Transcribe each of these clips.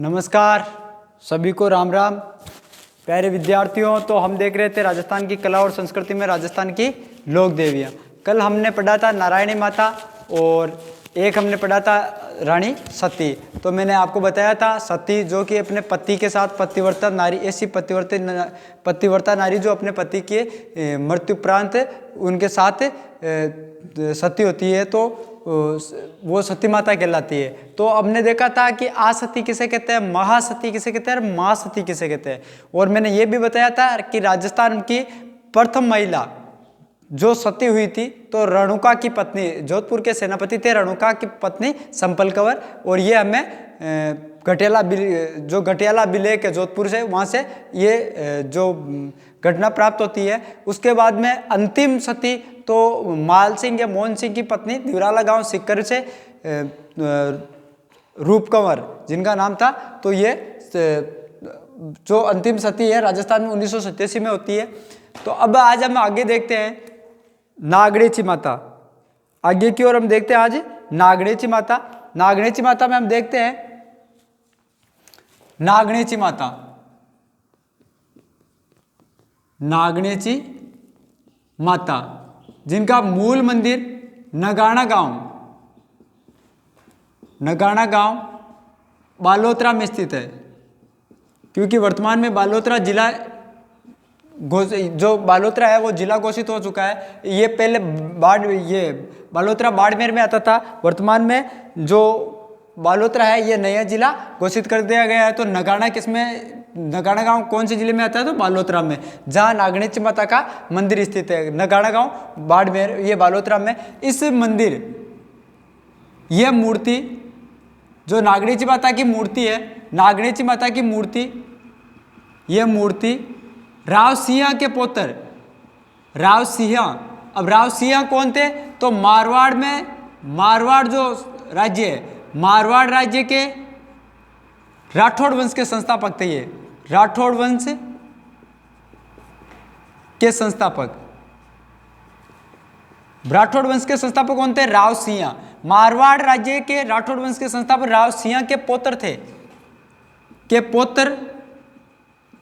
नमस्कार सभी को राम राम। प्यारे विद्यार्थियों, तो हम देख रहे थे राजस्थान की कला और संस्कृति में राजस्थान की लोक देवियाँ। कल हमने पढ़ा था नारायणी माता और एक हमने पढ़ा था रानी सती। तो मैंने आपको बताया था सती जो कि अपने पति के साथ पतिव्रता नारी, ऐसी पतिव्रता नारी जो अपने पति के मृत्यु उपरांत उनके साथ सती होती है, तो वो सती माता कहलाती है। तो हमने देखा था कि आसती किसे कहते हैं, महासती किसे कहते हैं और माँ सती किसे कहते हैं। और मैंने ये भी बताया था कि राजस्थान की प्रथम महिला जो सती हुई थी तो रेणुका की पत्नी, जोधपुर के सेनापति थे रेणुका की पत्नी संपल कंवर। और ये हमें घटियाला विलेख है जोधपुर से, वहाँ से ये जो घटना प्राप्त होती है। उसके बाद में अंतिम सती तो माल सिंह या मोहन सिंह की पत्नी दिवराला गांव सिक्कर से रूप कंवर जिनका नाम था। तो ये जो अंतिम सती है राजस्थान में 1987 में होती है। तो अब आज हम आगे देखते हैं नागणेची माता। आगे की ओर हम देखते हैं आज नागणेची माता। नागणेची माता में हम देखते हैं नागणेची माता, नागणेची माता जिनका मूल मंदिर नगाना गांव बालोतरा में स्थित है। क्योंकि वर्तमान में बालोतरा जिला जो बालोतरा है वो जिला घोषित हो चुका है। ये पहले बालोतरा बाड़मेर में आता था, वर्तमान में जो बालोतरा है ये नया जिला घोषित कर दिया गया है। तो नगाना गांव कौन से जिले में आता है, तो बालोतरा में, जहां नागणेची माता का मंदिर स्थित है। नगाना गांव बाड़मेर, ये बालोतरा में। इस मंदिर, यह मूर्ति जो नागणेची माता की मूर्ति है, नागणेची माता की मूर्ति, यह मूर्ति राव सिंह के पुत्र राव सिंह। अब राव सिंह कौन थे, तो मारवाड़ जो राज्य है, मारवाड़ राज्य के राठौड़ वंश के संस्थापक थे। ये राठौड़ वंश के संस्थापक, राठौड़ वंश के संस्थापक कौन थे, राव सिंह। मारवाड़ राज्य के राठौड़ वंश के संस्थापक राव सिंह के पुत्र थे, के पुत्र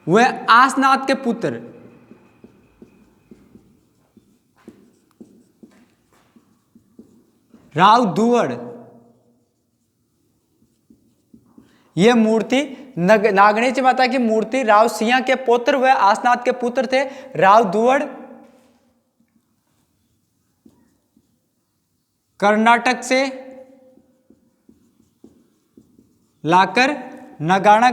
वह आसनाथ के पुत्र राव दुवड़। यह मूर्ति नागणेची माता की मूर्ति राव सिंह के पुत्र व आसनाथ के पुत्र थे राव दुवड़ कर्नाटक से लाकर नगाना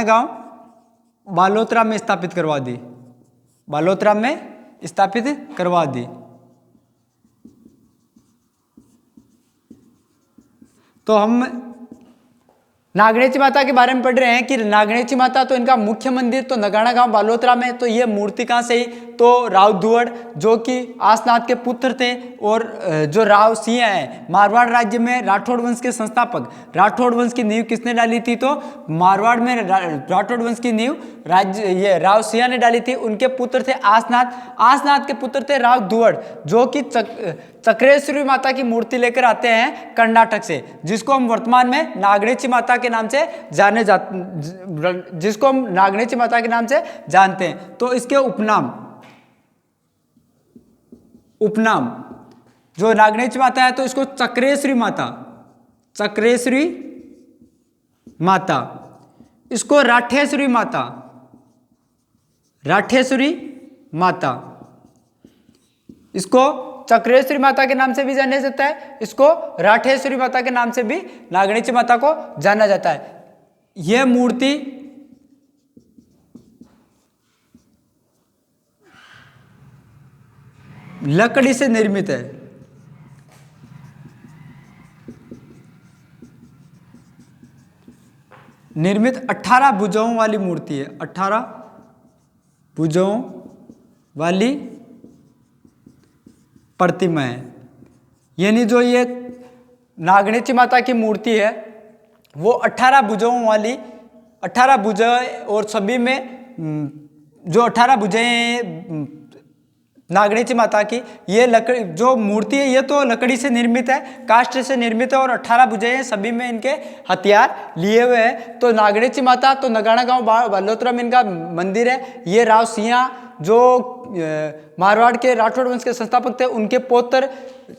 गांव बालोतरा में स्थापित करवा दी, बालोतरा में स्थापित करवा दी। तो हम नागणेची माता के बारे में पढ़ रहे हैं कि नागणेची माता तो इनका मुख्य मंदिर तो नगाना गांव बालोतरा में। तो ये मूर्ति कहाँ से ही, तो राव दुवड़ जो कि आसनाथ के पुत्र थे, और जो राव सिंह है मारवाड़ राज्य में राठौड़ वंश के संस्थापक। राठौड़ वंश की नींव किसने डाली थी, तो मारवाड़ में राठौड़ वंश की नींव ये राव सिंह ने डाली थी। उनके पुत्र थे आसनाथ के पुत्र थे राव दुवड़, जो कि चक्रेश्वरी माता की मूर्ति लेकर आते हैं कर्नाटक से, जिसको हम वर्तमान में नागणेची माता के नाम से जानते हैं। तो इसके उपनाम जो नागणेची माता है तो इसको चक्रेश्वरी माता, इसको राठेश्वरी माता, इसको चक्रेश्वरी माता के नाम से भी जाना जाता है, इसको राठेश्वरी माता के नाम से भी नागणेची माता को जाना जाता है। यह मूर्ति लकड़ी से निर्मित है। निर्मित 18 भुजाओं वाली मूर्ति है, 18 भुजाओं वाली प्रतिमा है। यानी जो ये नागणेची माता की मूर्ति है वो 18 भुजाओं वाली, 18 भुजाएं, और सभी में जो 18 भुजाएं नागणेची माता की ये लकड़ी जो मूर्ति है ये तो लकड़ी से निर्मित है, काष्ठ से निर्मित है और 18 भुजाएं हैं, सभी में इनके हथियार लिए हुए हैं। तो नागणेची माता तो नगाना गांव बालोतरा में इनका मंदिर है। ये राव सिंह जो मारवाड़ के राठौड़ वंश के संस्थापक थे उनके पौत्र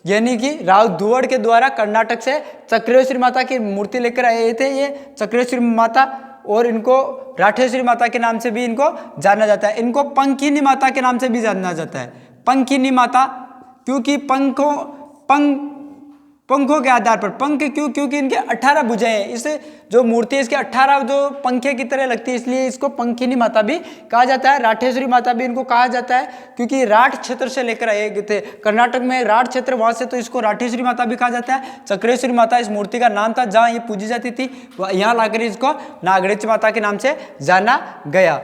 यानी कि राव धुवड़ के द्वारा कर्नाटक से चक्रेश्वरी माता की मूर्ति लेकर आए थे ये चक्रेश्वरी माता, और इनको राठेश्वरी माता के नाम से भी इनको जाना जाता है। इनको पंखिनी माता के नाम से भी जाना जाता है, पंखिनी माता, क्योंकि पंखों के आधार पर पंख क्यों, क्योंकि इनके 18 भुजाएं हैं। इसे जो मूर्ति है इसके 18 जो पंखे की तरह लगती है, इसलिए इसको पंखिनी माता भी कहा जाता है। राठेश्वरी माता भी इनको कहा जाता है क्योंकि राठ क्षेत्र से लेकर आए थे, कर्नाटक में राठ क्षेत्र वहां से, तो इसको राठेश्वरी माता भी कहा जाता है। चक्रेश्वरी माता इस मूर्ति का नाम था जहाँ ये पूजी जाती थी, यहाँ लाकर इसको नागणेची माता के नाम से जाना गया।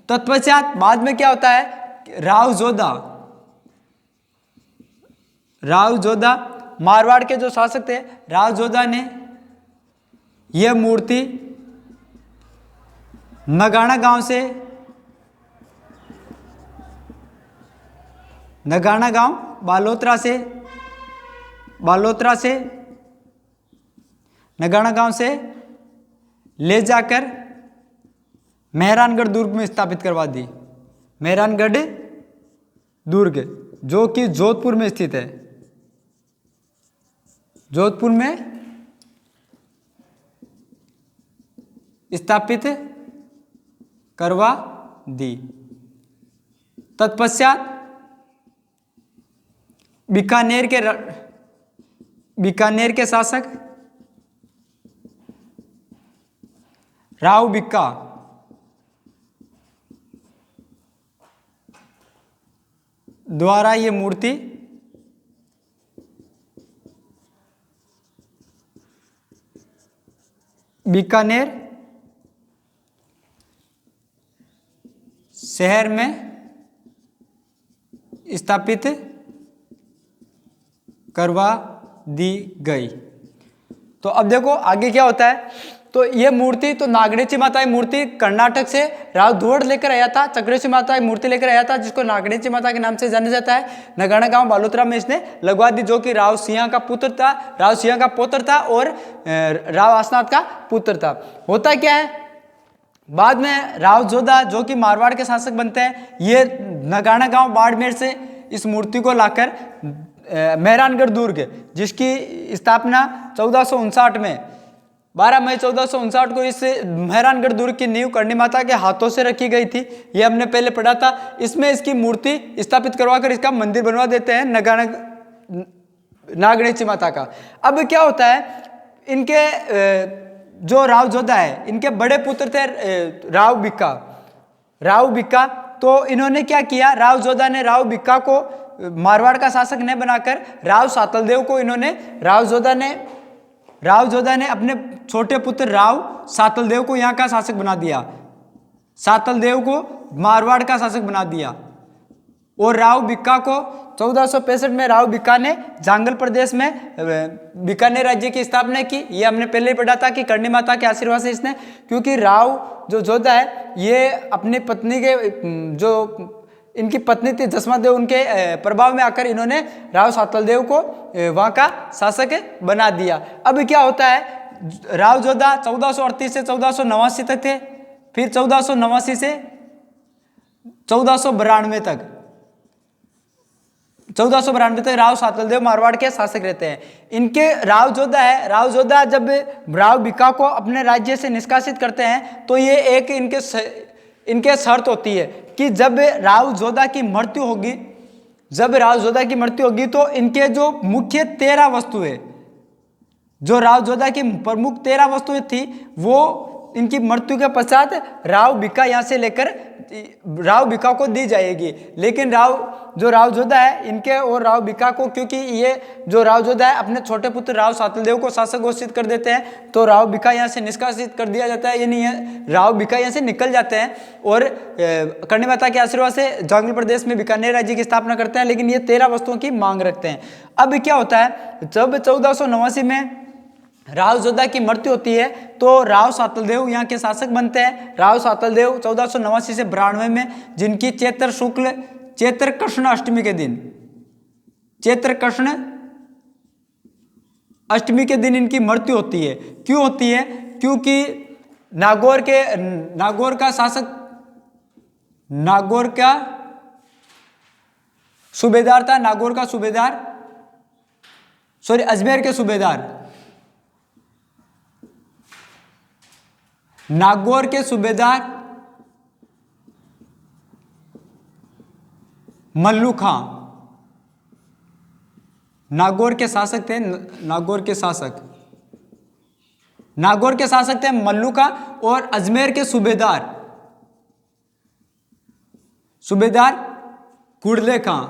तत्पश्चात बाद में क्या होता है, राव जोधा मारवाड़ के जो शासक थे, राव जोधा ने यह मूर्ति नगाना गांव बालोतरा से नगाना गांव से ले जाकर मेहरानगढ़ दुर्ग में स्थापित करवा दी। मेहरानगढ़ दुर्ग जो कि जोधपुर में स्थित है, जोधपुर में स्थापित करवा दी। तत्पश्चात बीकानेर के शासक राव बिक्का द्वारा ये मूर्ति बीकानेर शहर में स्थापित करवा दी गई। तो अब देखो आगे क्या होता है। तो ये मूर्ति तो नागणेची माता की मूर्ति कर्नाटक से राव धुवड़ लेकर आया था, चक्रेश्वरी माता की मूर्ति लेकर आया था जिसको नागणेची माता के नाम से जाना जाता है। नगाना गांव बालोतरा में इसने लगवा दी, जो कि राव सिंह का पुत्र था, राव सिंह का पुत्र था और राव आसनाथ का पुत्र था। होता क्या है, बाद में राव जोधा जो कि मारवाड़ के शासक बनते हैं, ये नगाना गांव बाड़मेर से इस मूर्ति को लाकर मेहरानगढ़ दुर्ग जिसकी स्थापना 1459 में 12 मई 1459 को इस मेहरानगढ़ दुर्ग की नींव करणी माता के हाथों से रखी गई थी। ये हमने पहले पढ़ा था। इसमें इसकी मूर्ति स्थापित करवाकर इसका मंदिर बनवा देते हैं नागणेची माता का। अब क्या होता है, इनके जो राव जोधा है इनके बड़े पुत्र थे राव बिक्का। तो इन्होंने क्या किया, राव जोधा ने राव बिक्का को मारवाड़ का शासक न बनाकर राव सातलदेव को राव जोधा ने अपने छोटे पुत्र राव सातलदेव को यहाँ का शासक बना दिया, सातलदेव को मारवाड़ का शासक बना दिया। और राव बिक्का को 1465 में राव बिक्का ने जांगल प्रदेश में बीकानेर राज्य की स्थापना की। ये हमने पहले ही पढ़ा था कि करणी माता के आशीर्वाद से इसने, क्योंकि राव जो जोधा है ये अपनी पत्नी के जो इनकी पत्नी थी जसमादेव, उनके प्रभाव में आकर इन्होंने राव सातलदेव को वहाँ का शासक बना दिया। अब क्या होता है, राव जोधा 1438 से 1489 तक थे, फिर 1489 से 1492 तक राव सातलदेव मारवाड़ के शासक रहते हैं। इनके राव जोधा जब राव बिक्का को अपने राज्य से निष्कासित करते हैं तो ये एक इनके शर्त होती है कि जब राव जोधा की मृत्यु होगी तो इनके जो मुख्य 13 वस्तुएं, जो राव जोधा की प्रमुख 13 वस्तुएं थी, वो इनकी मृत्यु के पश्चात राव बिक्का को दी जाएगी। लेकिन राव जोधा है इनके और राव बिक्का को, क्योंकि ये जो राव जोधा है अपने छोटे पुत्र राव सातलदेव को शासक घोषित कर देते हैं, तो राव बिक्का यहाँ से निष्कासित कर दिया जाता है, यानी राव बिक्का यहाँ से निकल जाते हैं और करणी माता के आशीर्वाद से जांगल प्रदेश में बीकानेर राज्य की स्थापना करते हैं। लेकिन ये 13 वस्तुओं की मांग रखते हैं। अब क्या होता है, जब 1489 में राव जोधा की मृत्यु होती है तो राव सातलदेव यहाँ के शासक बनते हैं। राव सातलदेव 1489 से 92 में, जिनकी चैत्र शुक्ल चैत्र कृष्ण अष्टमी के दिन, चैत्र कृष्ण अष्टमी के दिन इनकी मृत्यु होती है। क्यों होती है? क्योंकि नागौर का शासक, नागौर का सूबेदार था, नागौर का सूबेदार, सॉरी अजमेर के सूबेदार, नागौर के सूबेदार मल्लू खां, नागौर के शासक थे, नागौर के शासक थे मल्लू खां, और अजमेर के सूबेदार कुड़ले खां,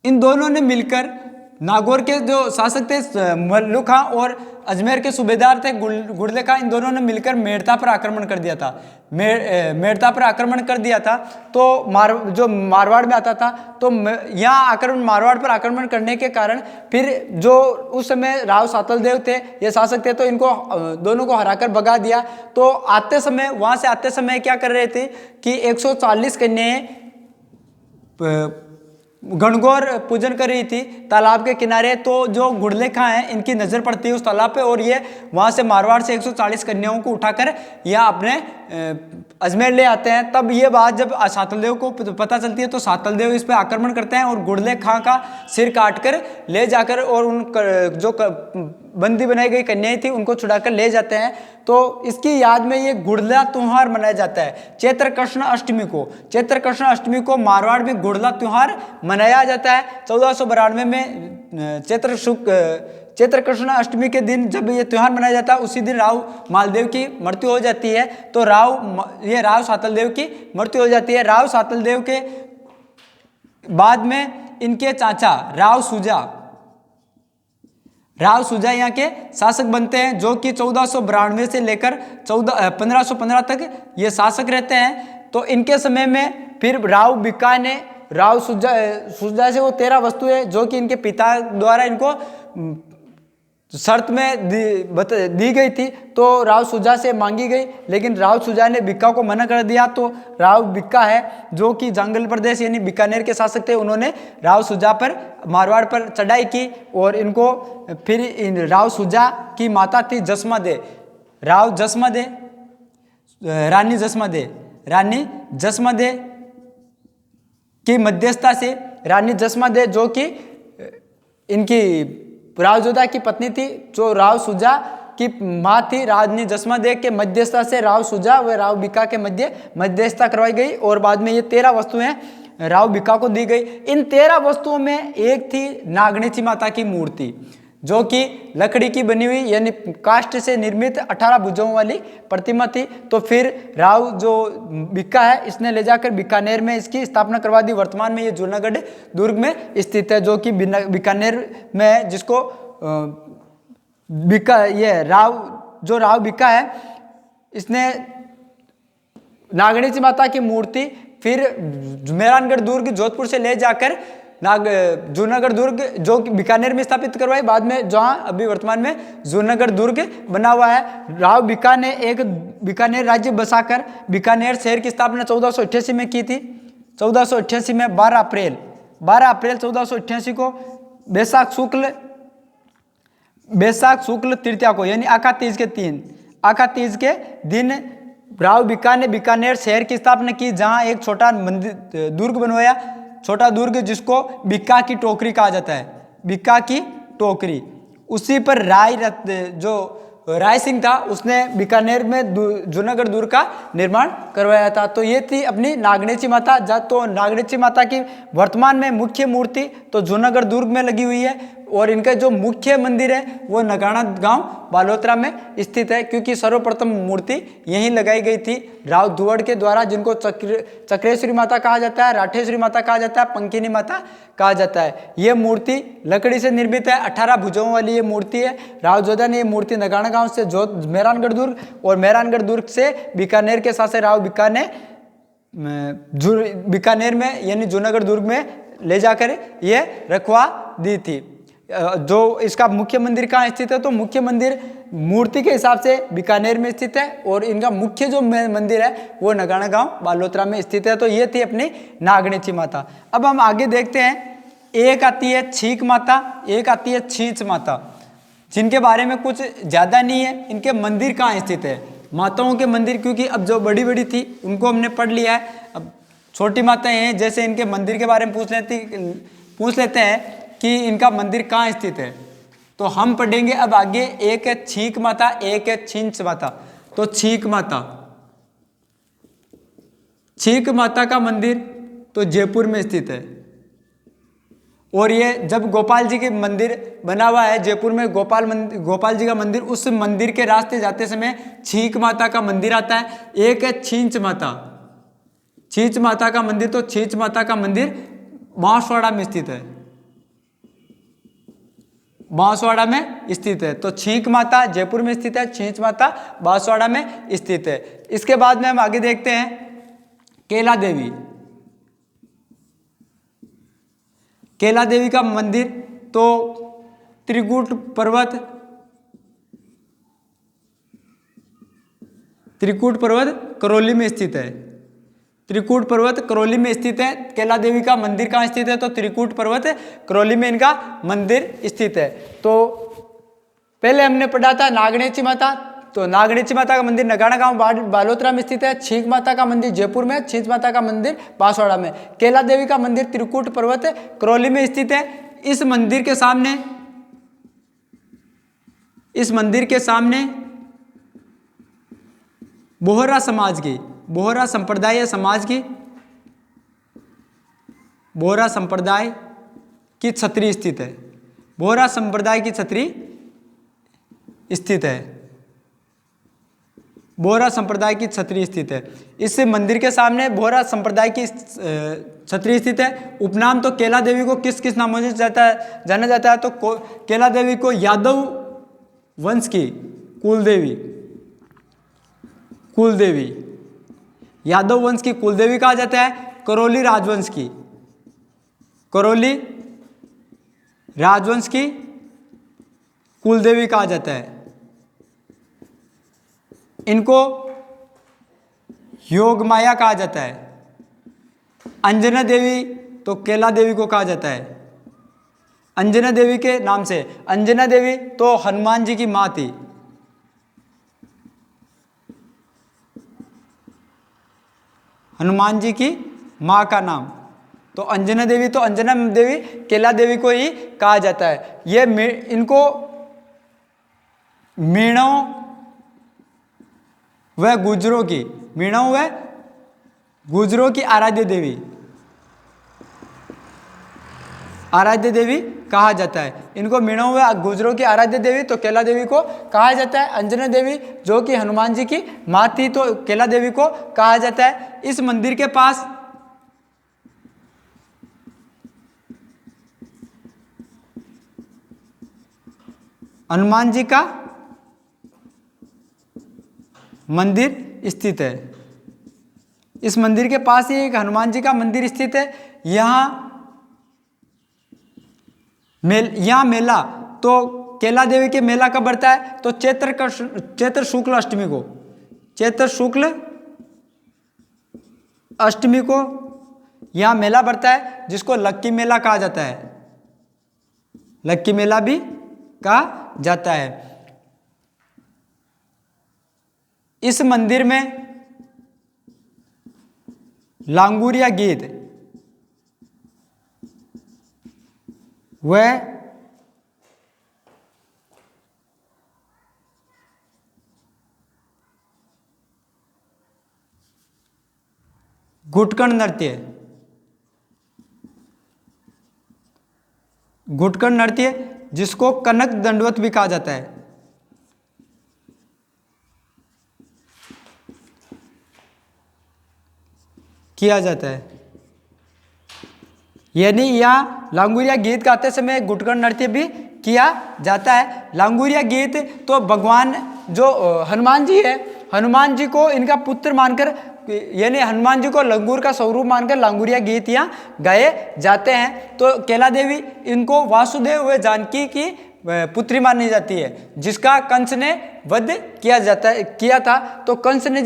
इन दोनों ने मिलकर नागौर के जो शासक थे मल्लू खां और अजमेर के सूबेदार थे गुड़ले खां, इन दोनों ने मिलकर मेड़ता पर आक्रमण कर दिया था। मेड़ता पर आक्रमण कर दिया था तो जो मारवाड़ में आता था, तो यहाँ मारवाड़ पर आक्रमण करने के कारण फिर जो उस समय राव सातलदेव थे, ये शासक थे, तो इनको दोनों को हराकर भगा दिया। तो आते समय, वहाँ से आते समय क्या कर रहे थे कि 140 कन्याएं गणगौर पूजन कर रही थी तालाब के किनारे। तो जो गुड़ले खां हैं, इनकी नज़र पड़ती है उस तालाब पे, और ये वहाँ से मारवाड़ से 140 कन्याओं को उठाकर यहाँ अपने अजमेर ले आते हैं। तब ये बात जब सातलदेव को पता चलती है तो सातलदेव इस पे आक्रमण करते हैं और गुड़ले खां का सिर काटकर ले जाकर, और उन जो बंदी बनाई गई कन्याएं थी उनको छुड़ाकर ले जाते हैं। तो इसकी याद में ये गुड़ला त्योहार मनाया जाता है चैत्र कृष्ण अष्टमी को। चैत्र कृष्ण अष्टमी को मारवाड़ में गुड़ला त्योहार मनाया जाता है। 1492 में चैत्र कृष्ण अष्टमी के दिन जब ये त्योहार मनाया जाता है, उसी दिन राव मालदेव की मृत्यु हो जाती है। तो राव सातलदेव की मृत्यु हो जाती है। राव सातलदेव के बाद में इनके चाचा राव सुजा यहाँ के शासक बनते हैं, जो कि 1492 से लेकर 1515 तक ये शासक रहते हैं। तो इनके समय में फिर राव बिक्का ने राव सुजा से वो 13 वस्तुएं जो कि इनके पिता द्वारा इनको शर्त में दी गई थी, तो राव सुजा से मांगी गई, लेकिन राव सुजा ने बिक्का को मना कर दिया। तो राव बिक्का है जो कि जंगल प्रदेश यानी बीकानेर के शासक थे, उन्होंने राव सुजा पर मारवाड़ पर चढ़ाई की और इनको फिर राव सुजा की माता थी जसमादे, रानी जसमादे की मध्यस्थता से रानी जसमादे, जो कि इनकी राव जोधा की पत्नी थी, जो राव सुजा की माँ थी, रानी जसमादे के मध्यस्थता से राव सुजा व राव बिक्का के मध्यस्थता करवाई गई। और बाद में ये 13 वस्तुएं राव बिक्का को दी गई। इन 13 वस्तुओं में एक थी नागणेची माता की मूर्ति, जो कि लकड़ी की बनी हुई यानी काष्ठ से निर्मित 18 भुजाओं वाली प्रतिमा थी। तो फिर राव जो बिक्का है, इसने ले जाकर बीकानेर में इसकी स्थापना करवा दी। वर्तमान में ये जूनागढ़ दुर्ग में स्थित है, जो कि बीकानेर में है, जिसको राव बिक्का है, इसने नागणेची माता की मूर्ति फिर मेहरानगढ़ दुर्ग जोधपुर से ले जाकर जूनागढ़ दुर्ग जो कि बीकानेर में स्थापित करवाई। बाद में जहाँ अभी वर्तमान में जूनागढ़ दुर्ग बना हुआ है। राव बिक्का ने एक बीकानेर राज्य बसाकर बीकानेर शहर की स्थापना 1488 में की थी। 1488 में 12 अप्रैल 1488 को बैसाख शुक्ल तृतीया को यानी आखा तीज के दिन राव बिक्का ने बीकानेर शहर की स्थापना की, जहाँ एक छोटा दुर्ग बनवाया, छोटा दुर्ग जिसको बिक्का की टोकरी कहा जाता है, बिक्का की टोकरी। उसी पर राय सिंह था, उसने बीकानेर में जूनागढ़ दुर्ग का निर्माण करवाया था। तो ये थी अपनी नागणेची माता। तो नागणेची माता की वर्तमान में मुख्य मूर्ति तो जूनागढ़ दुर्ग में लगी हुई है, और इनका जो मुख्य मंदिर है वो नगाना गांव बालोतरा में स्थित है, क्योंकि सर्वप्रथम मूर्ति यहीं लगाई गई थी राव धुवड़ के द्वारा, जिनको चक्रेश्वरी माता कहा जाता है, राठेश्वरी माता कहा जाता है, पंकिनी माता कहा जाता है। ये मूर्ति लकड़ी से निर्मित है, 18 भुजाओं वाली ये मूर्ति है। राव जोधा ने ये मूर्ति नगाना गांव से मेहरानगढ़ दुर्ग और मेहरानगढ़ दुर्ग से बीकानेर के शासक राव बिक्का ने बीकानेर में यानी जूनागढ़ दुर्ग में ले जाकर ये रखवा दी थी। जो इसका मुख्य मंदिर कहाँ स्थित है, तो मुख्य मंदिर मूर्ति के हिसाब से बीकानेर में स्थित है और इनका मुख्य जो मंदिर है वो नगाना गांव बालोतरा में स्थित है। तो ये थी अपनी नागणेची माता। अब हम आगे देखते हैं, एक आती है छीक माता, एक आती है छींच माता, जिनके बारे में कुछ ज़्यादा नहीं है। इनके मंदिर कहाँ स्थित है, माताओं के मंदिर, क्योंकि अब जो बड़ी बड़ी थी उनको हमने पढ़ लिया है, अब छोटी माताएं हैं, जैसे इनके मंदिर के बारे में पूछ लेते हैं कि इनका मंदिर कहाँ स्थित है। तो हम पढ़ेंगे अब आगे, एक है छीक माता, एक है छींच माता। तो छीक माता, छीक माता का मंदिर तो जयपुर में स्थित है। और ये जब गोपाल जी के मंदिर बना हुआ है जयपुर में, गोपाल जी का मंदिर, उस मंदिर के रास्ते जाते समय छीक माता का मंदिर आता है। एक है छींच माता, छींच माता का मंदिर, तो छींच माता का मंदिर बांसवाड़ा में स्थित है, बांसवाड़ा में स्थित है। तो छींक माता जयपुर में स्थित है, छींच माता बांसवाड़ा में स्थित है। इसके बाद में हम आगे देखते हैं केला देवी। केला देवी का मंदिर तो त्रिकूट पर्वत करौली में स्थित है, त्रिकूट पर्वत करौली में स्थित है। केला देवी का मंदिर कहाँ स्थित है, तो त्रिकूट पर्वत करौली में इनका मंदिर स्थित है। तो पहले हमने पढ़ा था नागणेची माता, तो नागणेची माता का मंदिर नगाना गांव बालोतरा में स्थित है। छींक माता का मंदिर जयपुर में, छींच माता का मंदिर बांसवाड़ा में। केला देवी का मंदिर त्रिकूट पर्वत करौली में स्थित है। इस मंदिर के सामने बोहरा समाज की, बोहरा संप्रदाय की छतरी स्थित है, बोहरा संप्रदाय की छतरी स्थित है, बोहरा संप्रदाय की छतरी स्थित है। इस मंदिर के सामने बोहरा संप्रदाय की छतरी स्थित है। उपनाम तो केला देवी को किस किस नामों से जाना जाता है, तो केला देवी को यादव वंश की कुलदेवी, यादव वंश की कुलदेवी कहा जाता है। करौली राजवंश की कुलदेवी कहा जाता है। इनको योगमाया कहा जाता है। अंजना देवी तो केला देवी को कहा जाता है, अंजना देवी के नाम से। अंजना देवी तो हनुमान जी की मां थी, हनुमान जी की मां का नाम, तो अंजना देवी केला देवी को ही कहा जाता है। ये इनको मीणों व गुजरों की आराध्य देवी कहा जाता है। इनको मीणों व गुजरों की आराध्य देवी तो केला देवी को कहा जाता है। अंजना देवी जो कि हनुमान जी की मां थी तो केला देवी को कहा जाता है। इस मंदिर के पास हनुमान जी का मंदिर स्थित है। इस मंदिर के पास ही एक हनुमान जी का मंदिर स्थित है। यहाँ मेला तो केला देवी के मेला कब बढ़ता है, तो चैत्र शुक्ल अष्टमी को यहाँ मेला बढ़ता है, जिसको लक्की मेला कहा जाता है, लक्की मेला भी कहा जाता है। इस मंदिर में लांगुरिया गीत व घुटकण नृत्य जिसको कनक दंडवत भी कहा जाता है, किया जाता है। यानी यहाँ लांगुरिया गीत गाते समय घुटकण नृत्य भी किया जाता है। लांगुरिया गीत तो भगवान जो हनुमान जी है, हनुमान जी को इनका पुत्र मानकर, यानी हनुमान जी को लंगूर का स्वरूप मानकर लांगुरिया गीत यहाँ गाए जाते हैं। तो केला देवी इनको वासुदेव व जानकी की पुत्री मानी जाती है, जिसका कंस ने वध किया था। तो कंस ने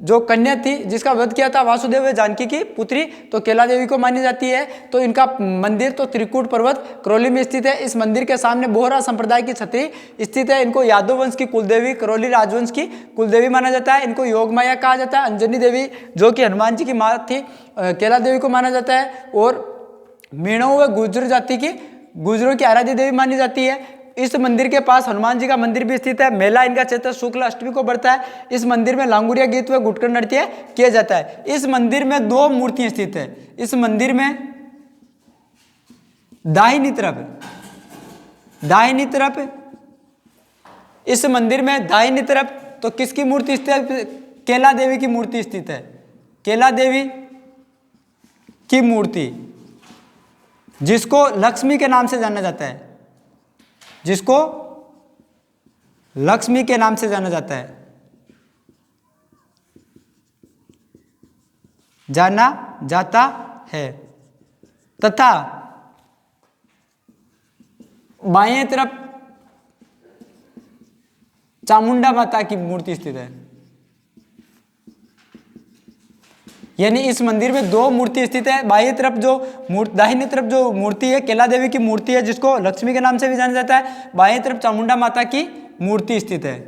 जो कन्या थी जिसका वध किया था वासुदेव व जानकी की पुत्री, तो केला देवी को मानी जाती है। तो इनका मंदिर तो त्रिकूट पर्वत करौली में स्थित है। इस मंदिर के सामने बोहरा संप्रदाय की छतरी स्थित है। इनको यादव वंश की कुलदेवी, करौली राजवंश की कुलदेवी माना जाता है। इनको योगमाया कहा जाता है। अंजनी देवी जो कि हनुमान जी की माँ थी, केला देवी को माना जाता है। और मीणों व गुर्जर जाति की गुर्जरों की आराध्य देवी मानी जाती है। इस मंदिर के पास हनुमान जी का मंदिर भी स्थित है। मेला इनका चैत्र शुक्ल अष्टमी को बढ़ता है। इस मंदिर में लांगुरिया गीत व गुटकर नृत्य किया जाता है। इस मंदिर में 2 मूर्तियां स्थित है। इस मंदिर में दाहिनी तरफ इस मंदिर में दाहिनी तरफ तो किसकी मूर्ति स्थित है? केला देवी की मूर्ति स्थित है। केला देवी की मूर्ति, जिसको लक्ष्मी के नाम से जाना जाता है, जिसको लक्ष्मी के नाम से जाना जाता है, जाना जाता है। तथा बाएं तरफ चामुंडा माता की मूर्ति स्थित है। यानी इस मंदिर में 2 मूर्ति स्थित है। दाहिनी तरफ जो मूर्ति है केला देवी की मूर्ति है, जिसको लक्ष्मी के नाम से भी जाना जाता है। बाएं तरफ चामुंडा माता की मूर्ति स्थित है।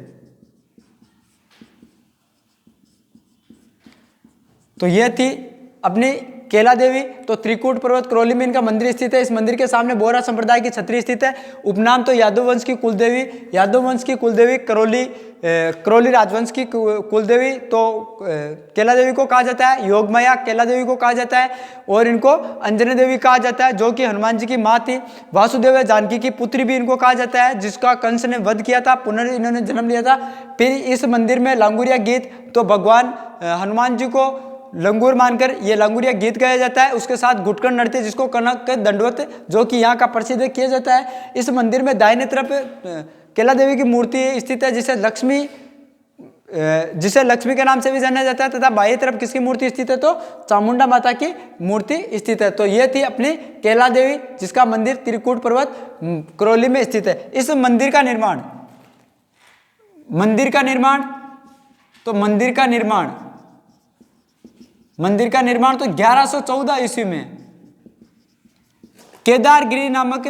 तो यह थी अपनी केला देवी। तो त्रिकूट पर्वत करौली में इनका मंदिर स्थित है। इस मंदिर के सामने बोहरा संप्रदाय की छतरी स्थित है। उपनाम तो यादव वंश की कुलदेवी करौली राजवंश की कुलदेवी तो केला देवी को कहा जाता है। योगमाया केला देवी को कहा जाता है। और इनको अंजनी देवी कहा जाता है, जो कि हनुमान जी की माँ थी। वासुदेव जानकी की पुत्री भी इनको कहा जाता है, जिसका कंस ने वध किया था, इन्होंने जन्म लिया था। फिर इस मंदिर में लांगुरिया गीत, तो भगवान हनुमान जी को लंगूर मानकर ये लंगूरिया गीत गाया जाता है। उसके साथ गुटकर नृत्य, जिसको कनक दंडवत, जो कि यहाँ का प्रसिद्ध किया जाता है। इस मंदिर में दाहिने तरफ केला देवी की मूर्ति स्थित है, जिसे लक्ष्मी के नाम से भी जाना जाता है। तथा बाईं तरफ किसकी मूर्ति स्थित है? तो चामुंडा माता की मूर्ति स्थित है। तो ये थी अपनी केला देवी, जिसका मंदिर त्रिकूट पर्वत करौली में स्थित है। इस मंदिर का निर्माण तो 1114 ईस्वी में केदारगिरी नामक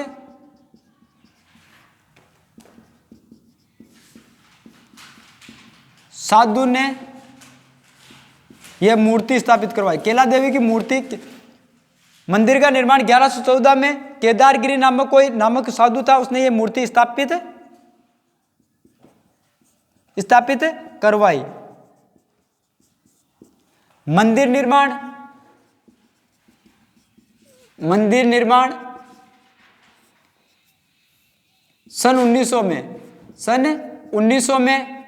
साधु ने यह मूर्ति स्थापित करवाई। केला देवी की मूर्ति मंदिर का निर्माण 1114 में केदारगिरी नामक साधु था, उसने यह मूर्ति स्थापित करवाई। मंदिर निर्माण सन 1900 में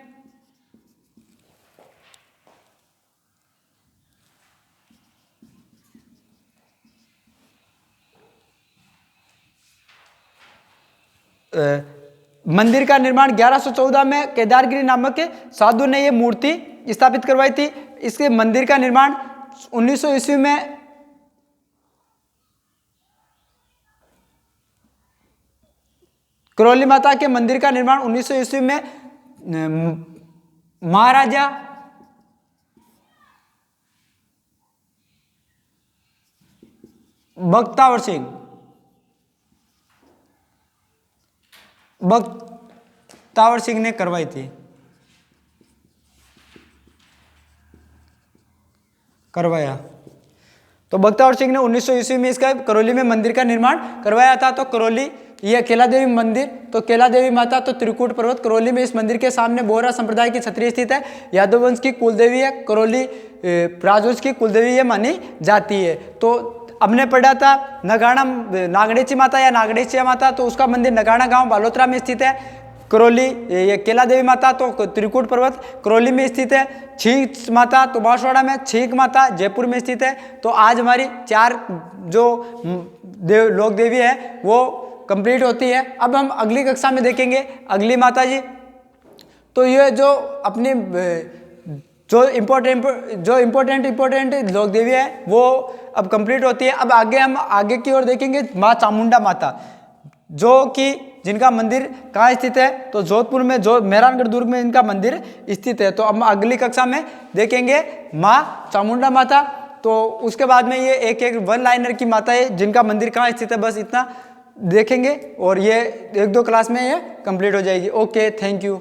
मंदिर का निर्माण 1114 में केदारगिरी नामक साधु ने यह मूर्ति स्थापित करवाई थी। इसके मंदिर का निर्माण 1900 ईस्वी में करौली माता के मंदिर का निर्माण 1900 ईस्वी में महाराजा बख्तावर सिंह ने करवाई थी। तो बख्तावर सिंह ने 1900 ईस्वी में इसका करौली में मंदिर का निर्माण करवाया था। तो करौली यह केला देवी मंदिर, तो केला देवी माता तो त्रिकूट पर्वत करौली में इस मंदिर के सामने बोहरा संप्रदाय की छतरी स्थित है। यादव वंश की कुलदेवी है, करौली राजवंश की कुलदेवी ये मानी जाती है। तो हमने पढ़ा था नागणेची माता या नागणेची माता, तो उसका मंदिर नगाड़ा गांव बालोतरा में स्थित है। करौली ये केला देवी माता तो त्रिकूट पर्वत करौली में स्थित है। छींक माता तो बांसवाड़ा में, छींक माता जयपुर में स्थित है। तो आज हमारी 4 जो लोक देवी है वो कंप्लीट होती है। अब हम अगली कक्षा में देखेंगे अगली माता जी। तो ये जो अपनी जो इम्पोर्टेंट लोक देवी है वो अब कंप्लीट होती है। अब आगे हम आगे की ओर देखेंगे माँ चामुंडा माता। जो कि जिनका मंदिर कहाँ स्थित है, तो जोधपुर में, जो मेहरानगढ़ दुर्ग में इनका मंदिर स्थित है। तो हम अगली कक्षा में देखेंगे माँ चामुंडा माता। तो उसके बाद में ये एक एक वन लाइनर की माता है जिनका मंदिर कहाँ स्थित है, बस इतना देखेंगे और ये 1-2 क्लास में ये कंप्लीट हो जाएगी। Okay, thank you.